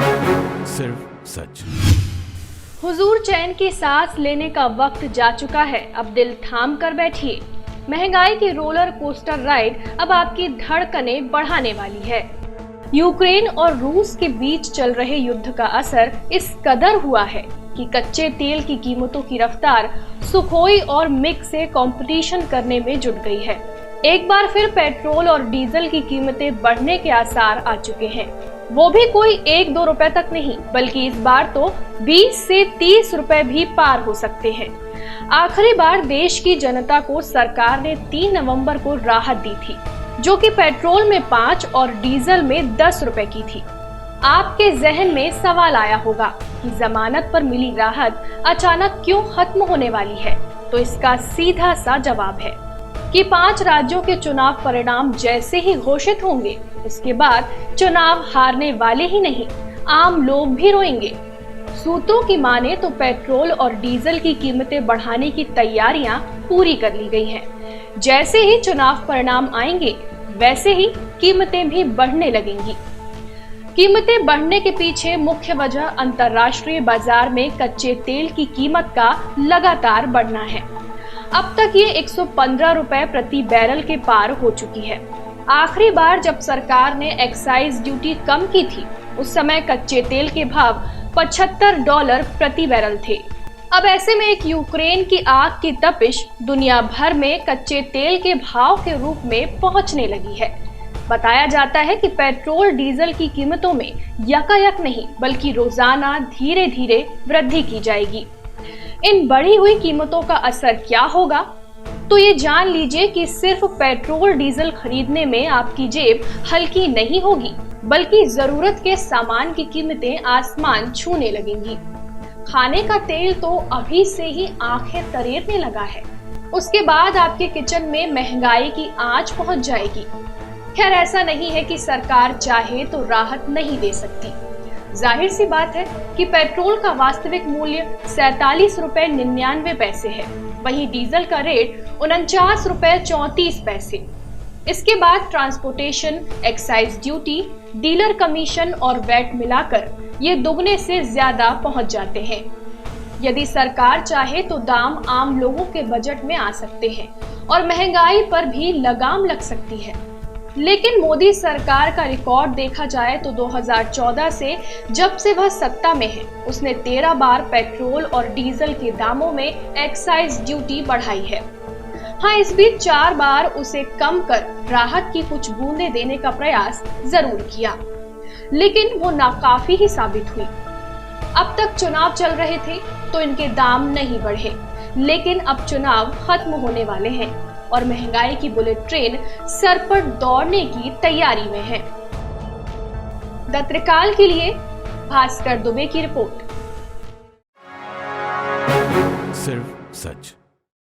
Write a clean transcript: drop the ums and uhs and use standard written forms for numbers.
सिर्फ सच। हुजूर चैन की सांस लेने का वक्त जा चुका है, अब दिल थाम कर बैठिए। महंगाई की रोलर कोस्टर राइड अब आपकी धड़कनें बढ़ाने वाली है। यूक्रेन और रूस के बीच चल रहे युद्ध का असर इस कदर हुआ है कि कच्चे तेल की कीमतों की रफ्तार सुखोई और मिग से कंपटीशन करने में जुट गई है। एक बार फिर पेट्रोल और डीजल की कीमतें बढ़ने के आसार आ चुके हैं, वो भी कोई 1-2 रुपए तक नहीं, बल्कि इस बार तो 20 से 30 रुपए भी पार हो सकते हैं। आखिरी बार देश की जनता को सरकार ने 3 नवंबर को राहत दी थी, जो कि पेट्रोल में 5 और डीजल में 10 रुपए की थी। आपके जहन में सवाल आया होगा कि जमानत पर मिली राहत अचानक क्यों खत्म होने वाली है, तो इसका सीधा सा जवाब है कि 5 राज्यों के चुनाव परिणाम जैसे ही घोषित होंगे, उसके बाद चुनाव हारने वाले ही नहीं, आम लोग भी रोएंगे। सूत्रों की माने तो पेट्रोल और डीजल की कीमतें बढ़ाने की तैयारियां पूरी कर ली गई हैं। जैसे ही चुनाव परिणाम आएंगे, वैसे ही कीमतें भी बढ़ने लगेंगी। कीमतें बढ़ने के पीछे मुख्य वजह अंतर्राष्ट्रीय बाजार में कच्चे तेल की कीमत का लगातार बढ़ना है। अब तक ये 115 रुपए प्रति बैरल के पार हो चुकी है। आखिरी बार जब सरकार ने एक्साइज ड्यूटी कम की थी, उस समय कच्चे तेल के भाव $75 प्रति बैरल थे। अब ऐसे में एक यूक्रेन की आग की तपिश दुनिया भर में कच्चे तेल के भाव के रूप में पहुंचने लगी है। बताया जाता है कि पेट्रोल डीजल की कीमतों में यकायक नहीं, बल्कि रोजाना धीरे धीरे वृद्धि की जाएगी। इन बढ़ी हुई कीमतों का असर क्या होगा, तो ये जान लीजिए कि सिर्फ पेट्रोल डीजल खरीदने में आपकी जेब हल्की नहीं होगी, बल्कि जरूरत के सामान की कीमतें आसमान छूने लगेंगी। खाने का तेल तो अभी से ही आंखें तरेरने लगा है, उसके बाद आपके किचन में महंगाई की आंच पहुंच जाएगी। खैर, ऐसा नहीं है कि सरकार चाहे तो राहत नहीं दे सकती। जाहिर सी बात है कि पेट्रोल का वास्तविक मूल्य 47 रुपए 99 पैसे है, वहीं डीजल का रेट 49 रुपए 34 पैसे। इसके बाद transportation, excise duty, dealer commission और वैट मिलाकर ये दुगने से ज्यादा पहुंच जाते हैं। यदि सरकार चाहे तो दाम आम लोगों के बजट में आ सकते हैं और महंगाई पर भी लगाम लग सकती है। लेकिन मोदी सरकार का रिकॉर्ड देखा जाए तो 2014 से जब से वह सत्ता में है, उसने 13 बार पेट्रोल और डीजल के दामों में एक्साइज ड्यूटी बढ़ाई है। हाँ, इस बीच 4 बार उसे कम कर राहत की कुछ बूंदें देने का प्रयास जरूर किया, लेकिन वो नाकाफी ही साबित हुई। अब तक चुनाव चल रहे थे तो इनके दाम नहीं बढ़े, लेकिन अब चुनाव खत्म होने वाले हैं और महंगाई की बुलेट ट्रेन सर पर दौड़ने की तैयारी में है। द त्रिकाल के लिए भास्कर दुबे की रिपोर्ट। सिर्फ सच।